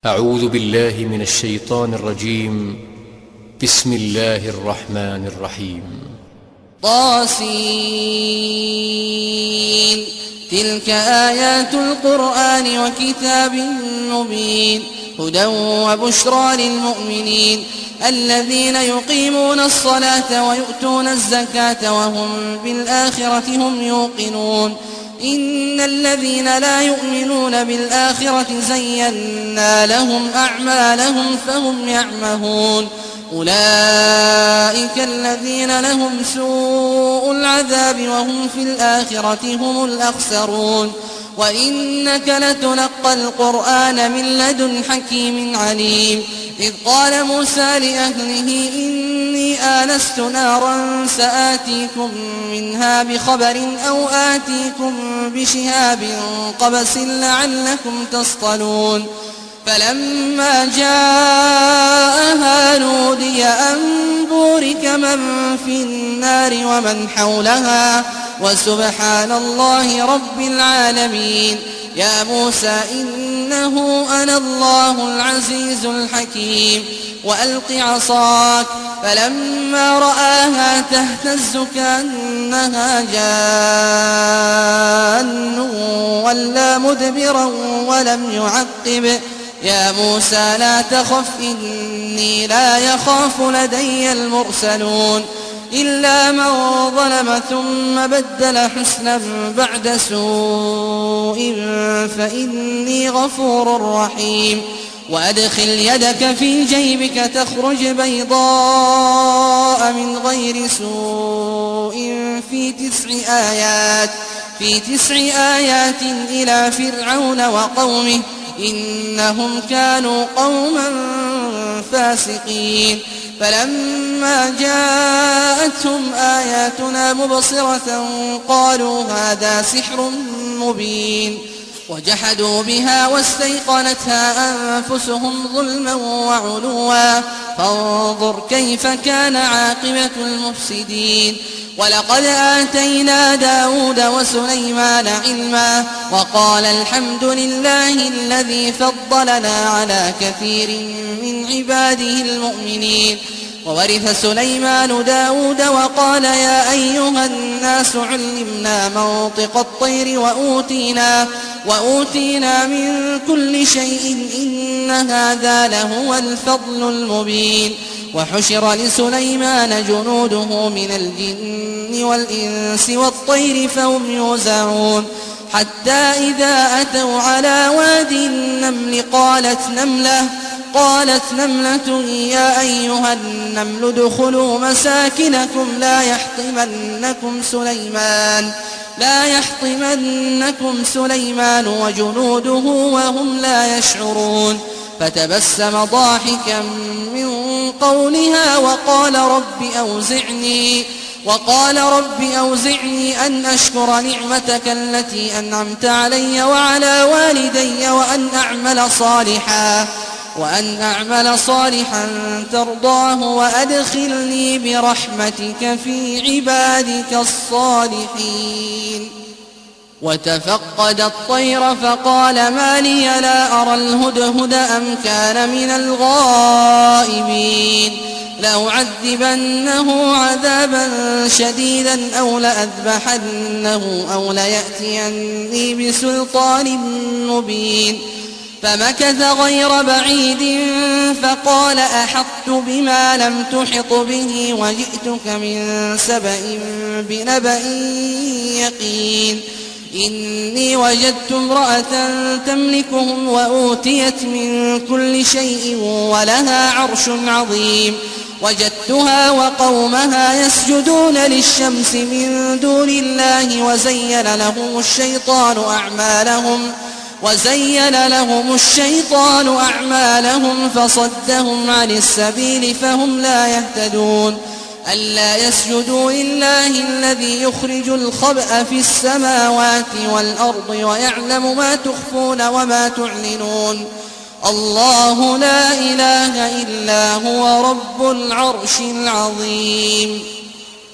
أعوذ بالله من الشيطان الرجيم. بسم الله الرحمن الرحيم. طاسين. تلك آيات القرآن وكتاب مبين، هدى وبشرى للمؤمنين الذين يقيمون الصلاة ويؤتون الزكاة وهم بالآخرة هم يوقنون. إن الذين لا يؤمنون بالآخرة زينا لهم أعمالهم فهم يعمهون. أولئك الذين لهم سوء العذاب وهم في الآخرة هم الأخسرون. وإنك لتلقى القرآن من لدن حكيم عليم. إذ قال موسى لأهله إني آنست نارا سآتيكم منها بخبر أو آتيكم بشهاب قبس لعلكم تصطلون. فلما جاءها نودي أن بورك من في النار ومن حولها وسبحان الله رب العالمين. يا موسى إنه أنا الله العزيز الحكيم. وألق عصاك فلما رآها تهتز كأنها جان ولى مدبرا ولم يعقب. يا موسى لا تخف إني لا يخاف لدي المرسلون. إلا من ظلم ثم بدل حسنا بعد سوء فإني غفور رحيم. وأدخل يدك في جيبك تخرج بيضاء من غير سوء في تسع آيات إلى فرعون وقومه إنهم كانوا قوما فاسقين. فلما جاءتهم آياتنا مبصرة قالوا هذا سحر مبين. وجحدوا بها واستيقنتها أنفسهم ظلما وعلوا فانظر كيف كان عاقبة المفسدين. ولقد آتينا داود وسليمان علما وقال الحمد لله الذي فضلنا على كثير من عباده المؤمنين. وورث سليمان داود وقال يا أيها الناس علمنا منطق الطير وأوتينا من كل شيء إن هذا لهو الفضل المبين. وحشر لسليمان جنوده من الجن والإنس والطير فهم يوزعون. حتى إذا أتوا على واد النمل قالت نملة يا أيها النمل ادخلوا مساكنكم لا يحطمنكم سليمان وجنوده وهم لا يشعرون. فتبسم ضاحكا من قولها وقال رب أوزعني أن أشكر نعمتك التي أنعمت علي وعلى والدي وأن أعمل صالحا ترضاه وأدخلني برحمتك في عبادك الصالحين. وتفقد الطير فقال ما لي لا أرى الهدهد أم كان من الغائبين. لأعذبنه عذابا شديدا أو لأذبحنه أو ليأتيني بسلطان مبين. فمكث غير بعيد فقال أحطت بما لم تحط به وجئتك من سبأ بنبأ يقين. إني وجدت امرأة تملكهم وأوتيت من كل شيء ولها عرش عظيم. وجدتها وقومها يسجدون للشمس من دون الله وزين لهم الشيطان أعمالهم فصدهم عن السبيل فهم لا يهتدون. ألا يسجدوا لله الذي يخرج الخبأ في السماوات والأرض ويعلم ما تخفون وما تعلنون. الله لا إله إلا هو رب العرش العظيم.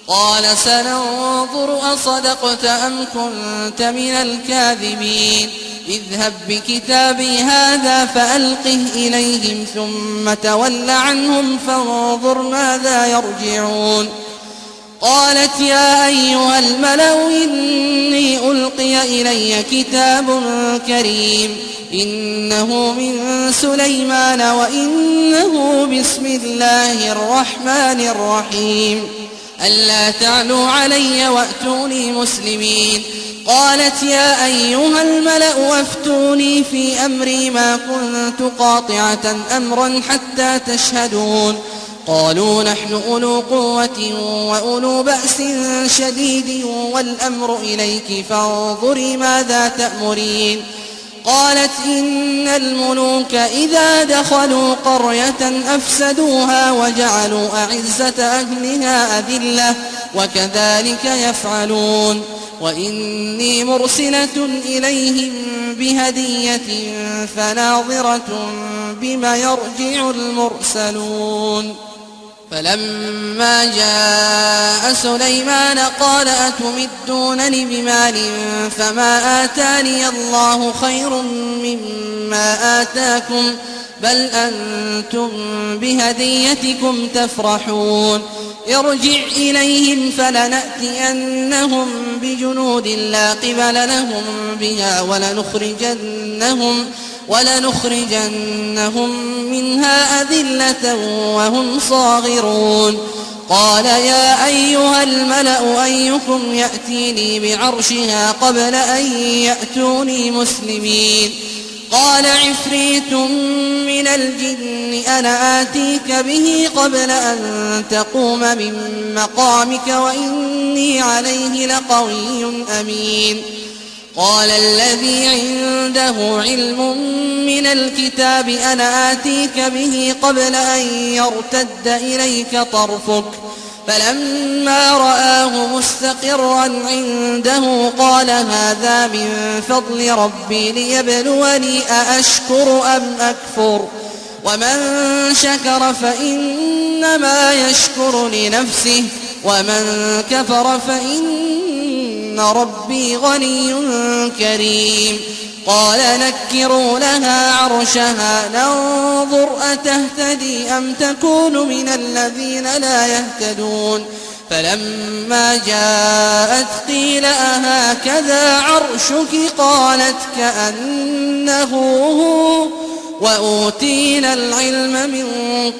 قال سننظر أصدقت أم كنت من الكاذبين. اذهب بكتابي هذا فألقه إليهم ثم تول عنهم فانظر ماذا يرجعون. قالت يا أيها الملأ إني ألقي إلي كتاب كريم إنه من سليمان وإنه بسم الله الرحمن الرحيم ألا تعلوا علي وأتوني مسلمين. قالت يا أيها الملأ أفتوني في أمري ما كنت قاطعة أمرا حتى تشهدون. قالوا نحن أولو قوة وأولو بأس شديد والأمر إليك فانظري ماذا تأمرين. قالت إن الملوك إذا دخلوا قرية أفسدوها وجعلوا أعزة أهلها أذلة وكذلك يفعلون. وإني مرسلة إليهم بهدية فناظرة بما يرجع المرسلون. فلما جاء سليمان قال أتمدونني بمال فما آتاني الله خير مما آتاكم بل أنتم بهديتكم تفرحون. ارجع إليهم فلنأتينهم بجنود لا قبل لهم بها ولنخرجنهم منها أذلة وهم صاغرون. قال يا أيها الملأ أيكم يأتيني بعرشها قبل أن يأتوني مسلمين. قال عفريت من الجن أنا آتيك به قبل أن تقوم من مقامك وإني عليه لقوي أمين. قال الذي عنده علم من الكتاب أنا آتيك به قبل أن يرتد إليك طرفك فلما رآه مستقرا عنده قال هذا من فضل ربي ليبلوني أأشكر أم أكفر ومن شكر فإنما يشكر لنفسه ومن كفر فإن ربي غني كريم. قال نكروا لها عرشها ننظر أتهتدي أم تكون من الذين لا يهتدون. فلما جاءت قيل أهكذا عرشك قالت كأنه هو وأوتينا العلم من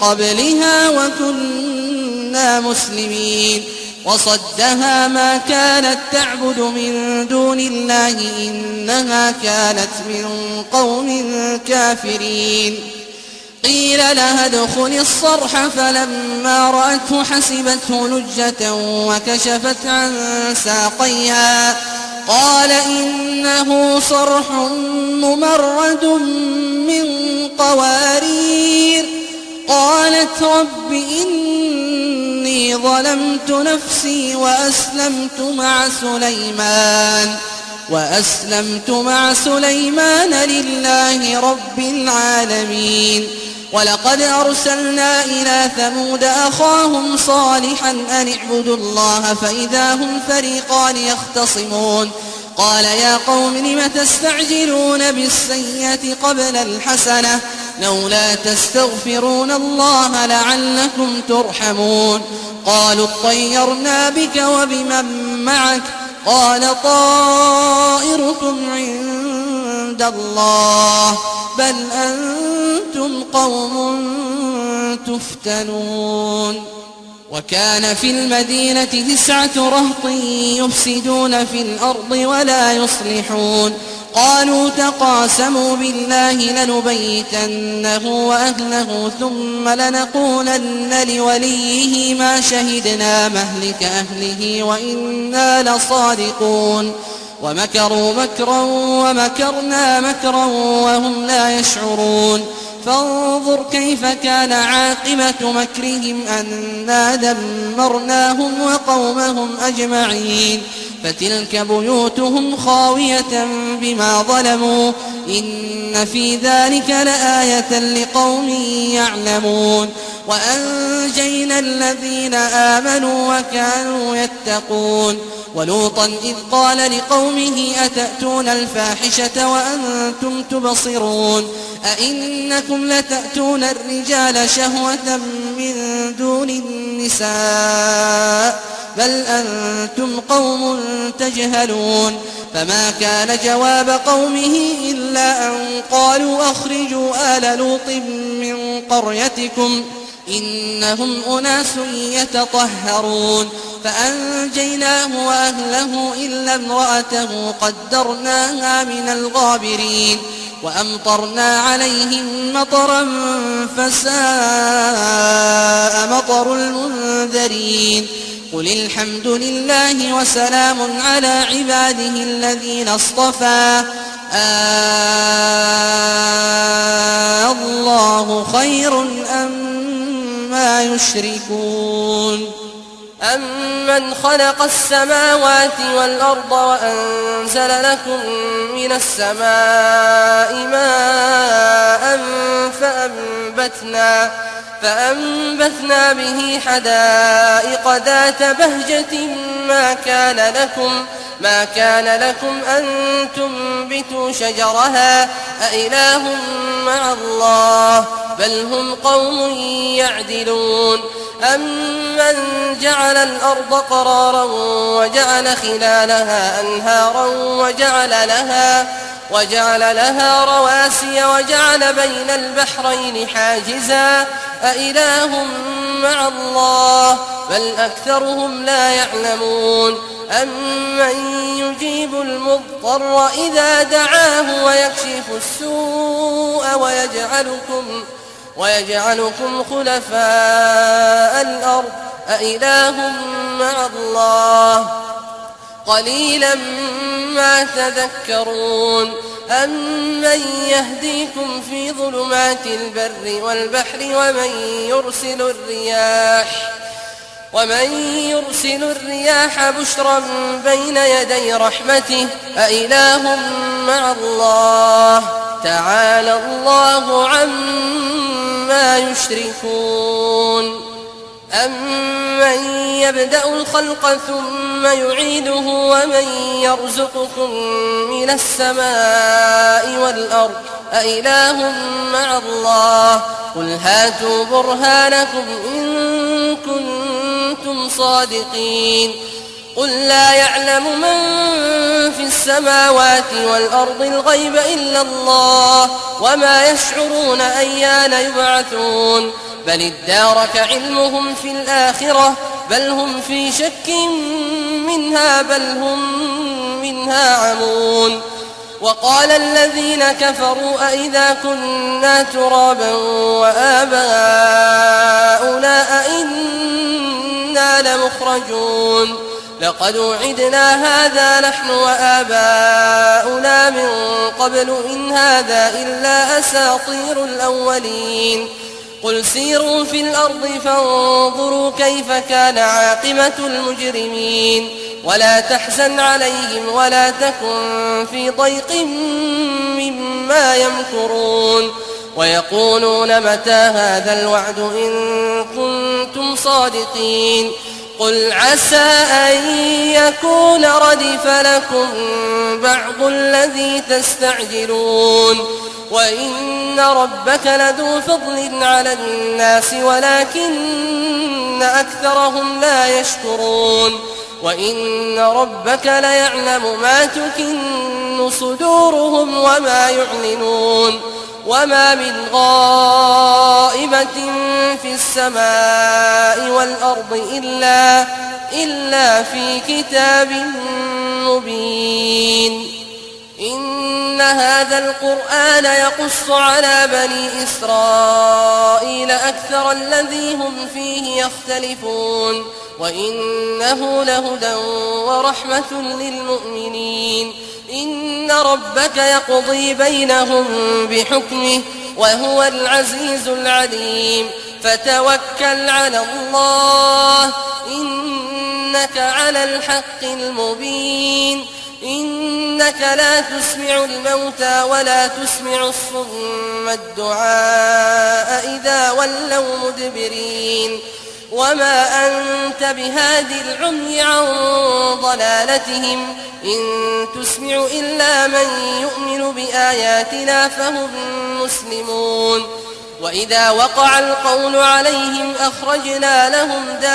قبلها وكنا مسلمين. وصدها ما كانت تعبد من دون الله إنها كانت من قوم كافرين. قيل لها ادخل الصرح فلما رأته حسبته لجة وكشفت عن ساقيها قال إنه صرح ممرد من قوارير. قالت رب إني ظلمت نفسي وأسلمت مع سليمان لله رب العالمين. ولقد أرسلنا إلى ثمود أخاهم صالحا أن اعبدوا الله فإذا هم فريقان يختصمون. قال يا قوم لم تستعجلون بالسيئة قبل الحسنة لولا تستغفرون الله لعلكم ترحمون. قالوا اطيرنا بك وبمن معك قال طائركم عند الله بل أنتم قوم تفتنون. وكان في المدينة 9 رهط يفسدون في الأرض ولا يصلحون. قالوا تقاسموا بالله لنبيتنه وأهله ثم لنقولن لوليه ما شهدنا مهلك أهله وإنا لصادقون. ومكروا مكرا ومكرنا مكرا وهم لا يشعرون. فانظر كيف كان عاقبة مكرهم أنا دمرناهم وقومهم أجمعين. فتلك بيوتهم خاوية بما ظلموا إن في ذلك لآية لقوم يعلمون. وأنجينا الذين آمنوا وكانوا يتقون. ولوطا إذ قال لقومه أتأتون الفاحشة وأنتم تبصرون أئنكم لتأتون الرجال شهوة من دون النساء بل أنتم قوم تجهلون فما كان جواب قومه إلا أن قالوا أخرجوا آل لوط من قريتكم إنهم أناس يتطهرون فأنجيناه وأهله إلا امرأته قدرناها من الغابرين وأمطرنا عليهم مطرا فساء مطر المنذرين قل الحمد لله وسلام على عباده الذين اصطفى الله خير أما يشركون أمن خلق السماوات والأرض وأنزل لكم من السماء ماء فأنبتنا به حدائق ذات بهجة ما كان لكم أن تنبتوا شجرها أإله مع الله بل هم قوم يعدلون أمن جعل الأرض قرارا وجعل خلالها أنهارا وجعل لها رواسي وجعل بين البحرين حاجزا أإله مع الله بل أكثرهم لا يعلمون أمن يجيب المضطر إذا دعاه ويكشف السوء ويجعلكم خلفاء الأرض أإله مع الله قليلا ما تذكرون أمن يهديكم في ظلمات البر والبحر ومن يرسل الرياح بشرا بين يدي رحمته أإله مع الله تعالى الله عما يشركون أمن يبدأ الخلق ثم يعيده ومن يرزقكم من السماء والأرض أإله مع الله قل هاتوا برهانكم إن كنتم صادقين قل لا يعلم من في السماوات والأرض الغيب إلا الله وما يشعرون أيان يبعثون بل ادارك علمهم في الآخرة بل هم في شك منها بل هم منها عمون وقال الذين كفروا أئذا كنا ترابا وآباؤنا أئنا لمخرجون لقد وعدنا هذا نحن وآباؤنا من قبل إن هذا إلا أساطير الأولين قل سيروا في الأرض فانظروا كيف كان عاقبة المجرمين ولا تحزن عليهم ولا تكن في ضيق مما يمكرون ويقولون متى هذا الوعد إن كنتم صادقين قل عسى أن يكون ردف لكم بعض الذي تستعجلون وإن ربك لذو فضل على الناس ولكن أكثرهم لا يشكرون وإن ربك ليعلم ما تكن صدورهم وما يعلنون وما من غائبة في السماء والأرض إلا في كتاب مبين إن هذا القرآن يقص على بني إسرائيل أكثر الذي هم فيه يختلفون وإنه لهدى ورحمة للمؤمنين إن ربك يقضي بينهم بحكمه وهو العزيز العليم فتوكل على الله إنك على الحق المبين إنك لا تسمع الموتى ولا تسمع الصم الدعاء إذا ولوا مدبرين وما أنت بهاد العمي عن ضلالتهم إن تسمع إلا من يؤمن بآياتنا فهم مسلمون وإذا وقع القول عليهم أخرجنا لهم دابة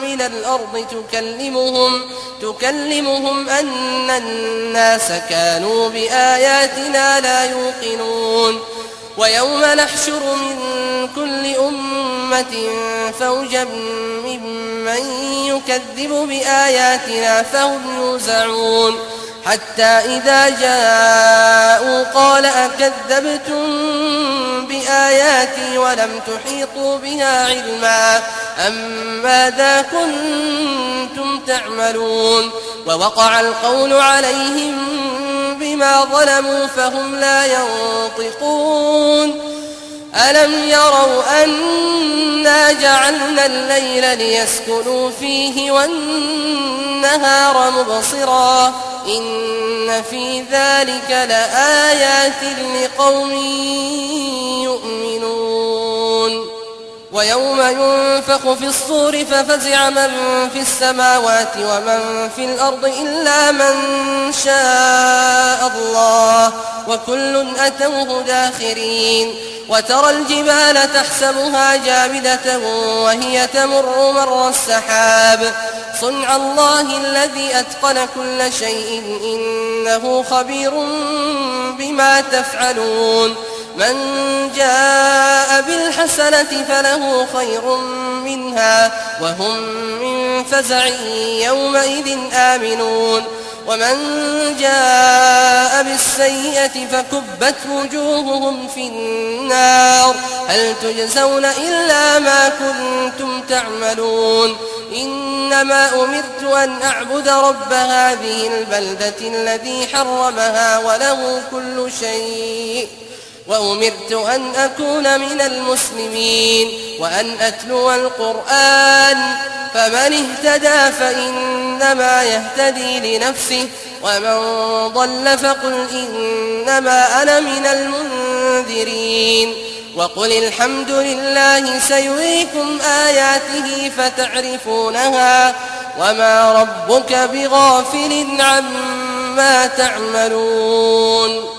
من الأرض تكلمهم أن الناس كانوا بآياتنا لا يوقنون ويوم نحشر من كل أمة فوجا ممن يكذب بآياتنا فهم يوزعون حتى إذا جاءوا قال أكذبتم بآياتي ولم تحيطوا بها علما أم ماذا كنتم تعملون ووقع القول عليهم بما ظلموا فهم لا ينطقون ألم يروا أنا جعلنا الليل ليسكنوا فيه والنهار مبصرا إن في ذلك لآيات لقوم يؤمنون ويوم ينفخ في الصور ففزع من في السماوات ومن في الأرض إلا من شاء الله وكل أتوه داخرين وترى الجبال تحسبها جامدة وهي تمر مر السحاب صنع الله الذي أتقن كل شيء إنه خبير بما تفعلون من جاء بالحسنة فله خير منها وهم من فزع يومئذ آمنون ومن جاء بالسيئة فكبت وجوههم في النار هل تجزون إلا ما كنتم تعملون إنما أمرت أن أعبد رب هذه البلدة الذي حرمها وله كل شيء وأمرت أن أكون من المسلمين وأن أتلو القرآن فمن اهتدى فإنما يهتدي لنفسه ومن ضل فقل إنما أنا من المنذرين وقل الحمد لله سيريكم آياته فتعرفونها وما ربك بغافل عما تعملون